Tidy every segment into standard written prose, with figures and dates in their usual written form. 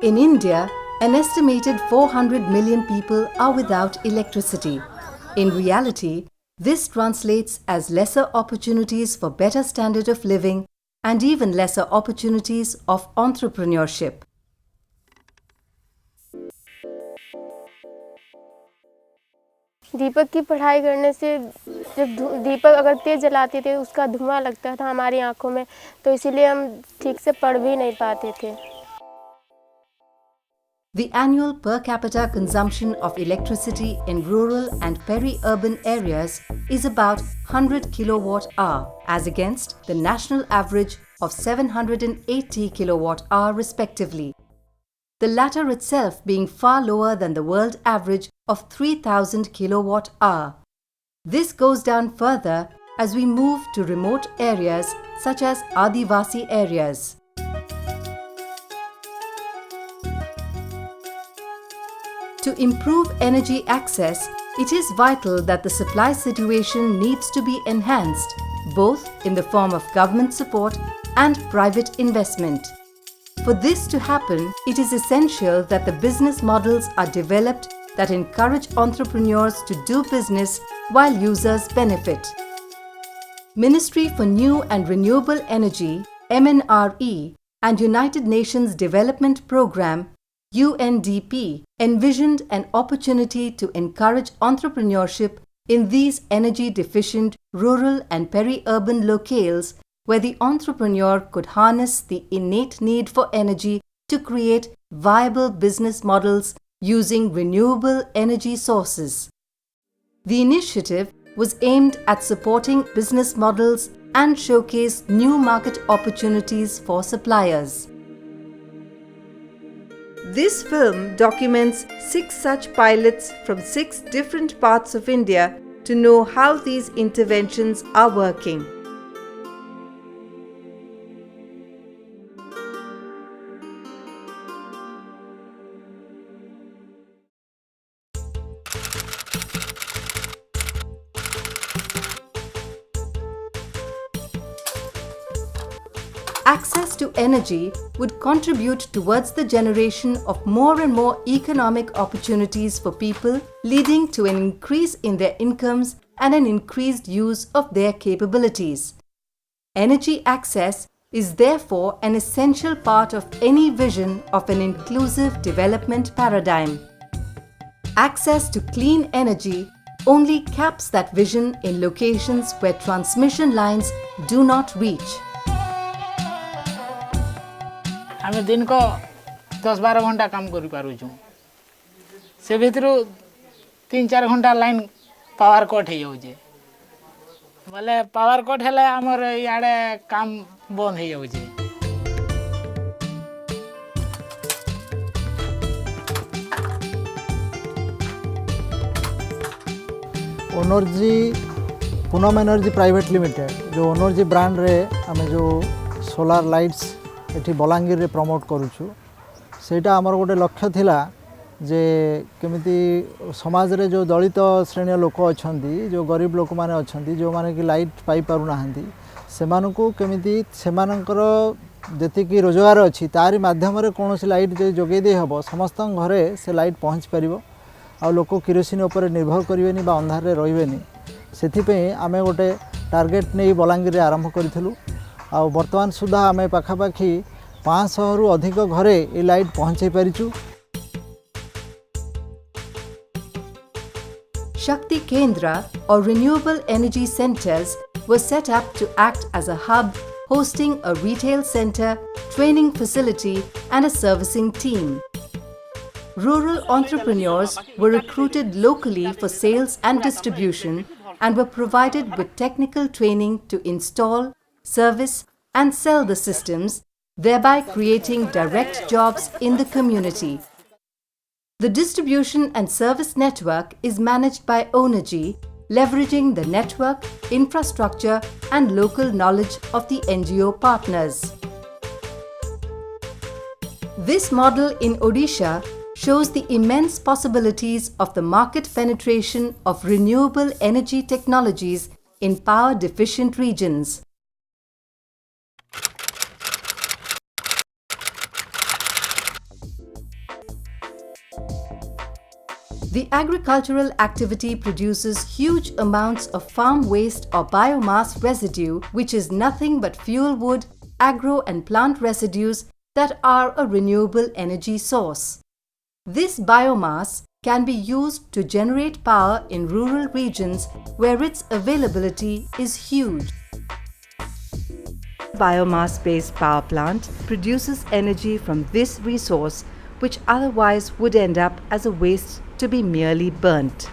In India, an estimated 400 million people are without electricity. In reality, this translates as lesser opportunities for better standard of living and even lesser opportunities of entrepreneurship. दीपक की पढ़ाई करने से जब दीपक अगर तेज जलाते थे उसका धुआं लगता था हमारी आंखों में, तो इसीलिए हम ठीक से पढ़ भी नहीं पाते थे. The annual per capita consumption of electricity in rural and peri-urban areas is about 100 kilowatt-hour as against the national average of 780 kilowatt-hour respectively. The latter itself being far lower than the world average of 3000 kilowatt-hour. This goes down further as we move to remote areas such as Adivasi areas. To improve energy access, it is vital that the supply situation needs to be enhanced, both in the form of government support and private investment. For this to happen, it is essential that the business models are developed that encourage entrepreneurs to do business while users benefit. Ministry for New and Renewable Energy, MNRE, and United Nations Development Programme, UNDP, envisioned an opportunity to encourage entrepreneurship in these energy-deficient rural and peri-urban locales where the entrepreneur could harness the innate need for energy to create viable business models using renewable energy sources. The initiative was aimed at supporting business models and showcase new market opportunities for suppliers. This film documents 6 such pilots from 6 different parts of India to know how these interventions are working. Access to energy would contribute towards the generation of more and more economic opportunities for people, leading to an increase in their incomes and an increased use of their capabilities. Energy access is therefore an essential part of any vision of an inclusive development paradigm. Access to clean energy only caps that vision in locations where transmission lines do not reach. आमे दिन को 10-12 घंटा काम करि पारुछु से भितरु 3-4 घंटा line power cut हे जाउजे बोले power cut हेले हमर याडे काम बंद हे जाउजे ओनर्जी पूनम एनर्जी प्राइवेट लिमिटेड जो ओनर्जी ब्रांड रे आमे जो सोलार लाइट्स एठी बलांगीर रे प्रमोट करूछु सेटा हमर गोटे लक्ष्य थिला जे केमिति समाज रे जो दलित श्रेणी लोक अछंती जो गरीब लोक माने अछंती जो माने कि लाइट पाई पारु नाहंती सेमानकु केमिति सेमानकर जति कि रोजगार अछि तारि माध्यम रे कोनोसी लाइट जे जोगे दे हबो समस्त घरे से लाइट पहुंच परिबो आ लोक किरोसिन ऊपर निर्भर करिवेनी बा अंधार रे रहिवेनी सेथि पे आमे गोटे टार्गेट नै बलांगीर रे आरंभ करिथलु आ वर्तमान सुधा आमे पाखापाखी 500 रु अधिक घरे ए लाइट पहुंचे परिचु Shakti Kendra or renewable energy centers were set up to act as a hub, hosting a retail center, training facility and a servicing team. Rural entrepreneurs were recruited locally for sales and distribution and were provided with technical training to install, service and sell the systems, thereby creating direct jobs in the community. The distribution and service network is managed by Onergy, leveraging the network, infrastructure and local knowledge of the NGO partners. This model in Odisha shows the immense possibilities of the market penetration of renewable energy technologies in power-deficient regions. The agricultural activity produces huge amounts of farm waste or biomass residue, which is nothing but fuel wood, agro and plant residues that are a renewable energy source. This biomass can be used to generate power in rural regions where its availability is huge. Biomass-based power plant produces energy from this resource, which otherwise would end up as a waste to be merely burnt.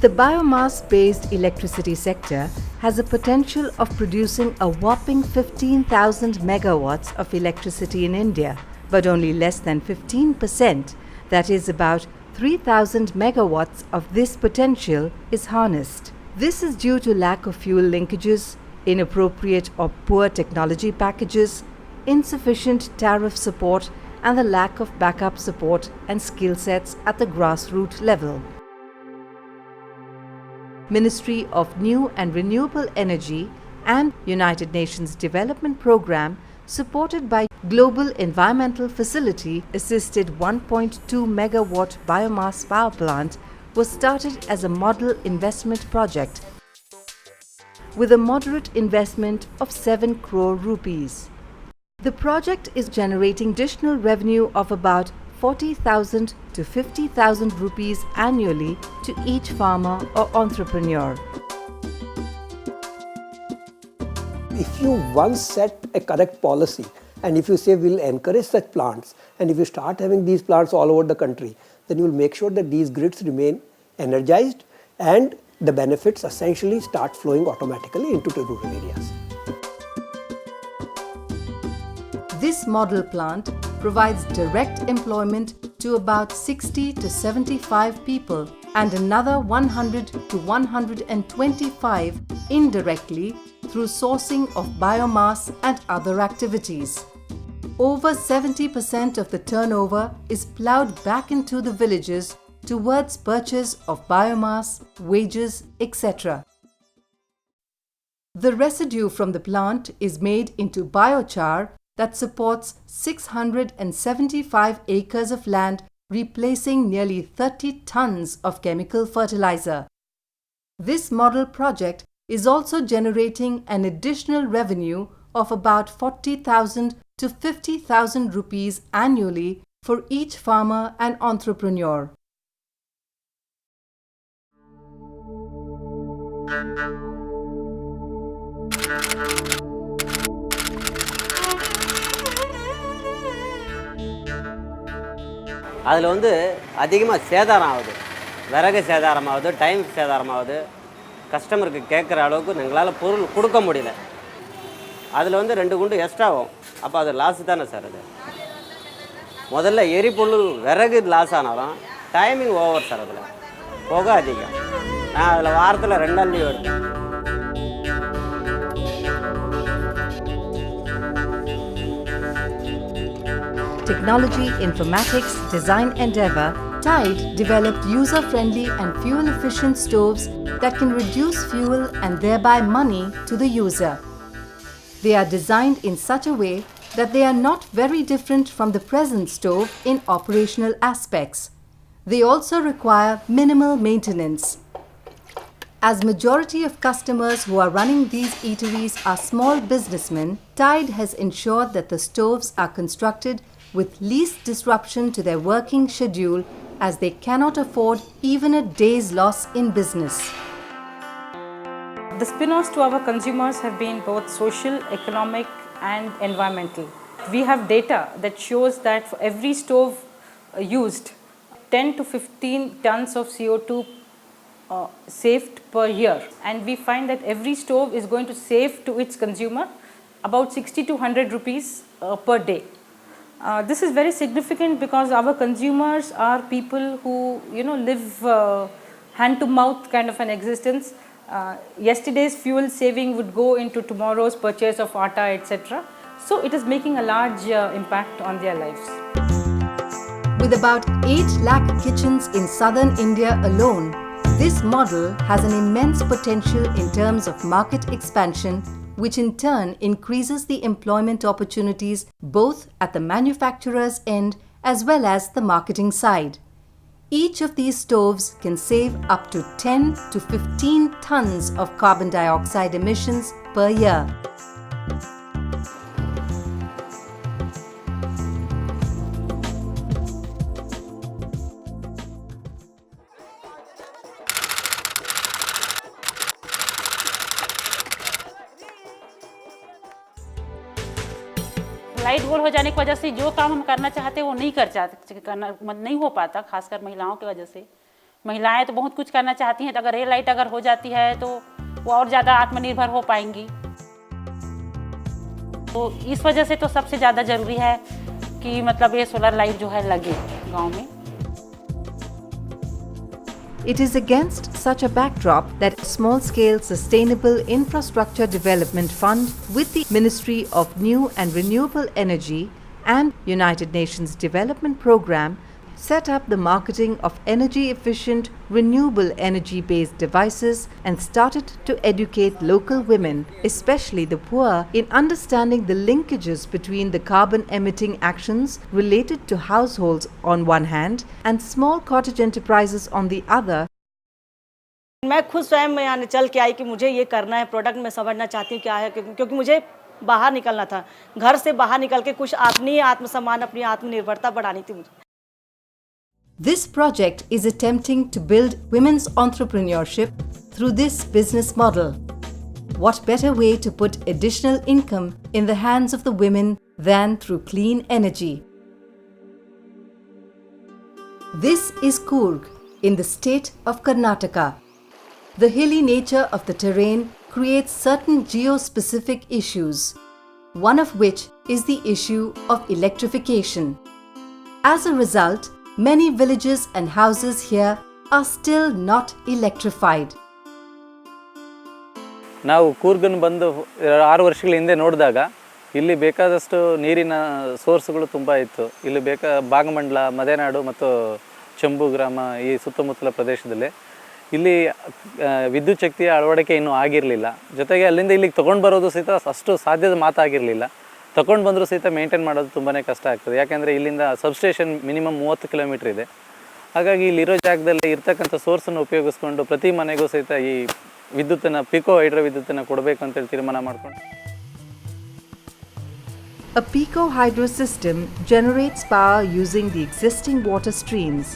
The biomass-based electricity sector has a potential of producing a whopping 15,000 megawatts of electricity in India, but only less than 15%, that is about 3,000 megawatts of this potential, is harnessed. This is due to lack of fuel linkages, inappropriate or poor technology packages, insufficient tariff support, and the lack of backup support and skill sets at the grassroots level. Ministry of New and Renewable Energy and United Nations Development Programme, supported by Global Environmental Facility, assisted 1.2 megawatt biomass power plant was started as a model investment project with a moderate investment of 7 crore rupees. The project is generating additional revenue of about 40,000 to 50,000 rupees annually to each farmer or entrepreneur. If you once set a correct policy and if you say we'll encourage such plants, and if you start having these plants all over the country, then you will make sure that these grids remain energized and the benefits essentially start flowing automatically into the rural areas. This model plant provides direct employment to about 60 to 75 people and another 100 to 125 indirectly through sourcing of biomass and other activities. Over 70% of the turnover is ploughed back into the villages towards purchase of biomass, wages, etc. The residue from the plant is made into biochar that supports 675 acres of land, replacing nearly 30 tons of chemical fertilizer. This model project is also generating an additional revenue of about 40,000 to 50,000 rupees annually for each farmer and entrepreneur. அதில் வந்து அதிகமாக சேதாரம் ஆகுது, விறகு சேதாரமாகுது, time சேதாரமாகுது, கஸ்டமருக்கு கேட்குற அளவுக்கு எங்களால் பொருள் கொடுக்க முடியல. அதில் வந்து 2 குண்டு எக்ஸ்ட்ரா ஆகும். அப்போ அது லாஸ் தானே சார். அது முதல்ல எரிபொருள் விறகு லாஸ் ஆனாலும் டைமிங் ஓவர் சார். அதில் புகை அதிகம். நான் அதில் வாரத்தில் 2 நாள் லீவ் எடுத்தேன். Technology, informatics, design endeavor, Tide developed user-friendly and fuel-efficient stoves that can reduce fuel and thereby money to the user. They are designed in such a way that they are not very different from the present stove in operational aspects. They also require minimal maintenance. As majority of customers who are running these eateries are small businessmen, Tide has ensured that the stoves are constructed with least disruption to their working schedule, as they cannot afford even a day's loss in business. The spin-offs to our consumers have been both social, economic and environmental. We have data that shows that for every stove used, 10 to 15 tons of CO2 saved per year, and we find that every stove is going to save to its consumer about 60 to 100 rupees per day. This is very significant because our consumers are people who live hand to mouth kind of an existence. Yesterday's fuel saving would go into tomorrow's purchase of atta, etc. So it is making a large impact on their lives. With about 8 lakh kitchens in southern India alone, this model has an immense potential in terms of market expansion, which in turn increases the employment opportunities both at the manufacturer's end as well as the marketing side. Each of these stoves can save up to 10 to 15 tons of carbon dioxide emissions per year. Light गोल हो जाने की वजह से जो काम हम करना चाहते हैं वो नहीं हो पाता, खासकर महिलाओं की वजह से। महिलाएं तो बहुत कुछ करना चाहती हैं, तो अगर ये लाइट अगर हो जाती है तो वो और ज़्यादा आत्मनिर्भर हो पाएंगी। तो इस वजह से तो सबसे ज़्यादा ज़रूरी है कि मतलब ये सोलर लाइट जो है लगे गाँव में। It is against such a backdrop that Small Scale Sustainable Infrastructure Development Fund with the Ministry of New and Renewable Energy and United Nations Development Programme set up the marketing of energy-efficient, renewable energy-based devices and started to educate local women, especially the poor, in understanding the linkages between the carbon-emitting actions related to households on one hand and small cottage enterprises on the other. मैं खुद स्वयं में यहाँ चल के आई कि मुझे ये करना है, प्रोडक्ट मैं समझना चाहती हूँ क्या है, क्योंकि मुझे बाहर निकलना था, घर से बाहर निकल के कुछ अपनी आत्मसम्मान, अपनी आत्मनिर्भरता बढ़ानी थी मुझे। This project is attempting to build women's entrepreneurship through this business model. What better way to put additional income in the hands of the women than through clean energy? This is Coorg in the state of Karnataka. The hilly nature of the terrain creates certain geo-specific issues, one of which is the issue of electrification. As a result, many villages and houses here are still not electrified. ನಾವು ಕೂರ್ಗನ್ ಬಂದು 6 ವರ್ಷಗಳ ಹಿಂದೆ ನೋಡಿದಾಗ ಇಲ್ಲಿ ಬೇಕಾದಷ್ಟು ನೀರಿನ ಸೋರ್ಸ್ಗಳು ತುಂಬ ಇತ್ತು. ಇಲ್ಲಿ ಭಾಗಮಂಡಲ, ಮದೆನಾಡು ಮತ್ತು ಚಂಬು ಗ್ರಾಮ ಈ ಸುತ್ತಮುತ್ತಲ ಪ್ರದೇಶದಲ್ಲಿ ಇಲ್ಲಿ ವಿದ್ಯುತ್ ಶಕ್ತಿಯ ಅಳವಡಿಕೆ ಇನ್ನೂ ಆಗಿರಲಿಲ್ಲ. ಜೊತೆಗೆ ಅಲ್ಲಿಂದ ಇಲ್ಲಿಗೆ ತೊಗೊಂಡು ಬರೋದು ಸಹಿತ ಅಷ್ಟು ಸಾಧ್ಯದ ಮಾತಾಗಿರಲಿಲ್ಲ. ತಗೊಂಡು ಬಂದರೂ ಸಹಿತ ಮೇಂಟೈನ್ ಮಾಡೋದು ತುಂಬಾ ಕಷ್ಟ ಆಗ್ತದೆ. ಯಾಕೆಂದರೆ ಇಲ್ಲಿಂದ ಸಬ್ಸ್ಟೇಷನ್ ಮಿನಿಮಮ್ 30 ಕಿಲೋಮೀಟ್ರ್ ಇದೆ. ಹಾಗಾಗಿ ಇಲ್ಲಿರೋ ಜಾಗದಲ್ಲಿ ಇರ್ತಕ್ಕಂಥ ಸೋರ್ಸನ್ನು ಉಪಯೋಗಿಸ್ಕೊಂಡು ಪ್ರತಿ ಮನೆಗೂ ಸಹಿತ ಈ ವಿದ್ಯುತ್ತನ್ನು ಪಿಕೋ ಹೈಡ್ರೋ ವಿದ್ಯುತ್ತನ್ನು ಕೊಡಬೇಕು ಅಂತೇಳಿ ತೀರ್ಮಾನ ಮಾಡಿಕೊಂಡು. A pico hydro system generates power using the existing water streams.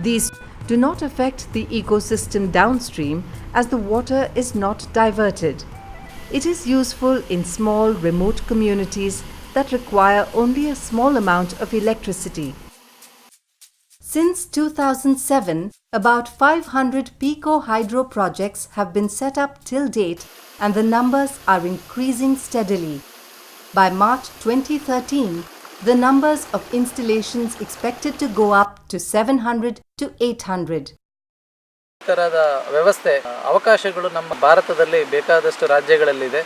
These do not affect the ecosystem downstream as the water is not diverted. It is useful in small remote communities that require only a small amount of electricity. Since 2007, about 500 pico hydro projects have been set up till date and the numbers are increasing steadily. By March 2013, the numbers of installations expected to go up to 700 to 800. ಥರದ ವ್ಯವಸ್ಥೆ ಅವಕಾಶಗಳು ನಮ್ಮ ಭಾರತದಲ್ಲಿ ಬೇಕಾದಷ್ಟು ರಾಜ್ಯಗಳಲ್ಲಿದೆ.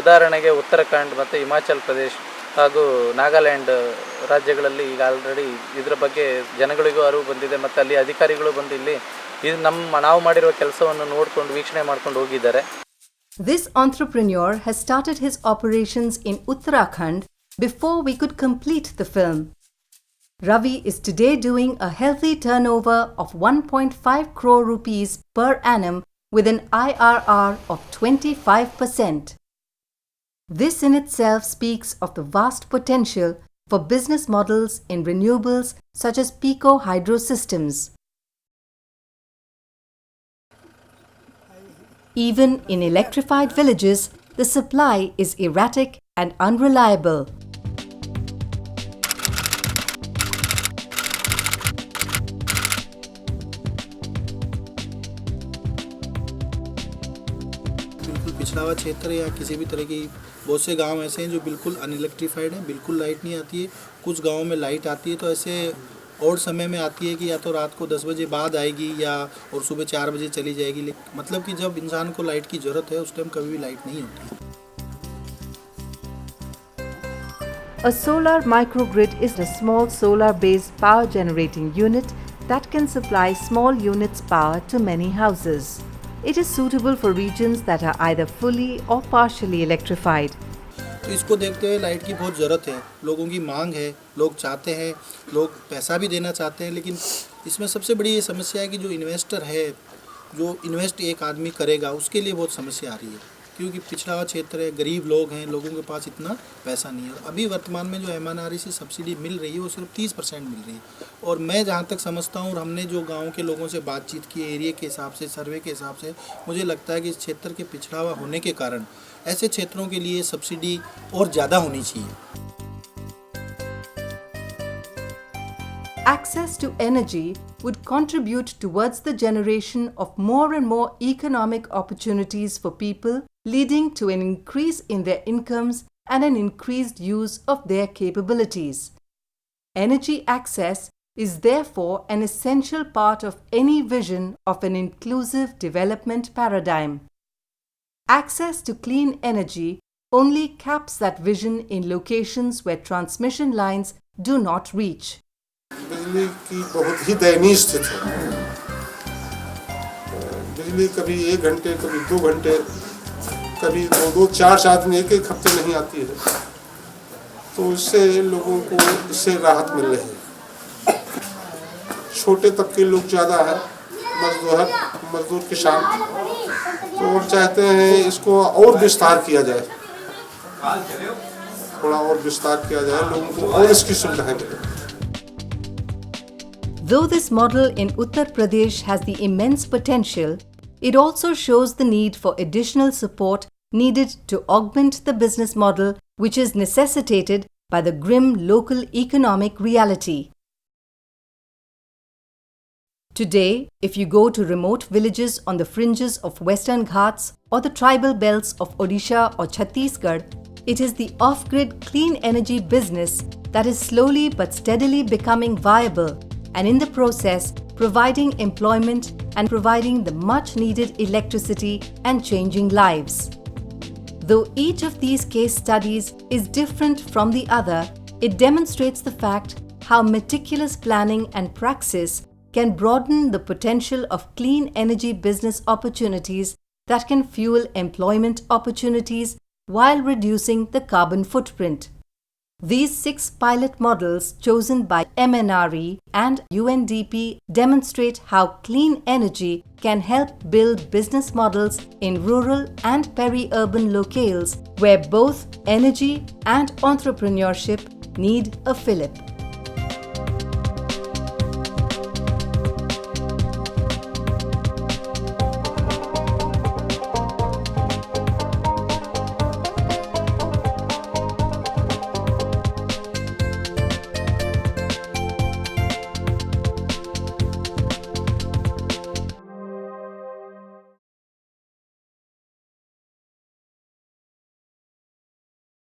ಉದಾಹರಣೆಗೆ ಉತ್ತರಾಖಂಡ್ ಮತ್ತು ಹಿಮಾಚಲ್ ಪ್ರದೇಶ್ ಹಾಗೂ ನಾಗಾಲ್ಯಾಂಡ್ ರಾಜ್ಯಗಳಲ್ಲಿ ಈಗ ಆಲ್ರೆಡಿ ಇದರ ಬಗ್ಗೆ ಜನಗಳಿಗೂ ಅರಿವು ಬಂದಿದೆ ಮತ್ತು ಅಲ್ಲಿ ಅಧಿಕಾರಿಗಳು ಬಂದು ಇಲ್ಲಿ ಇದು ನಾವು ಮಾಡಿರುವ ಕೆಲಸವನ್ನು ನೋಡಿಕೊಂಡು ವೀಕ್ಷಣೆ ಮಾಡ್ಕೊಂಡು ಹೋಗಿದ್ದಾರೆ. This entrepreneur has started his operations in Uttarakhand before we could complete the film. Ravi is today doing a healthy turnover of 1.5 crore rupees per annum with an IRR of 25%. This in itself speaks of the vast potential for business models in renewables such as pico hydro systems. Even in electrified villages, the supply is erratic and unreliable. बिल्कुल पिछड़ा हुआ क्षेत्र या किसी भी तरह की बहुत से गांव ऐसे हैं जो बिल्कुल अनइलेक्ट्रीफाइड हैं, बिल्कुल लाइट नहीं आती है। कुछ गांवों में लाइट आती है तो ऐसे और समय में आती है कि या तो रात को 10 बजे बाद आएगी या और सुबह 4 बजे चली जाएगी। मतलब कि जब इंसान को लाइट की ज़रूरत है उस टाइम कभी भी लाइट नहीं होती। A solar microgrid is a small solar-based power generating unit that can supply small units power to many houses. It is suitable for regions that are either fully or partially electrified. तो इसको देखते हुए light की बहुत ज़रूरत है, लोगों की मांग है, लोग चाहते हैं, लोग पैसा भी देना चाहते हैं, लेकिन इसमें सबसे बड़ी ये समस्या है कि जो इन्वेस्टर है, जो इन्वेस्ट एक आदमी करेगा उसके लिए बहुत समस्या आ रही है, क्योंकि पिछड़ा हुआ क्षेत्र है, गरीब लोग हैं, लोगों के पास इतना पैसा नहीं है। अभी वर्तमान में जो MNRE से सब्सिडी मिल रही है वो सिर्फ 30% मिल रही है। और मैं जहाँ तक समझता हूँ और हमने जो गांव के लोगों से बातचीत की, एरिया के हिसाब से, सर्वे के हिसाब से, मुझे लगता है कि इस क्षेत्र के पिछड़ा हुआ होने के कारण ऐसे क्षेत्रों के लिए सब्सिडी और ज़्यादा होनी चाहिए। Access to energy would contribute towards the generation of more and more economic opportunities for people, leading to an increase in their incomes and an increased use of their capabilities. Energy access is therefore an essential part of any vision of an inclusive development paradigm. Access to clean energy only caps that vision in locations where transmission lines do not reach. बिजली की बहुत ही दयनीय स्थिति है। बिजली कभी 1 घंटे, कभी 2 घंटे, कभी 2-2, 4-4 दिन, 1-1 हफ्ते नहीं आती है। तो इससे लोगों को इससे राहत मिल रही है। छोटे तबके लोग ज़्यादा है, मजदूर किसान, तो वो चाहते हैं इसको और विस्तार किया जाए, थोड़ा और विस्तार किया जाए, लोगों को और इसकी सुविधाएं मिलें। Though this model in Uttar Pradesh has the immense potential, it also shows the need for additional support needed to augment the business model, which is necessitated by the grim local economic reality. Today, if you go to remote villages on the fringes of Western Ghats or the tribal belts of Odisha or Chhattisgarh, it is the off-grid clean energy business that is slowly but steadily becoming viable, and in the process providing employment and providing the much needed electricity and changing lives. Though each of these case studies is different from the other, it demonstrates the fact how meticulous planning and praxis can broaden the potential of clean energy business opportunities that can fuel employment opportunities while reducing the carbon footprint. These 6 pilot models chosen by MNRE and UNDP demonstrate how clean energy can help build business models in rural and peri-urban locales where both energy and entrepreneurship need a fillip.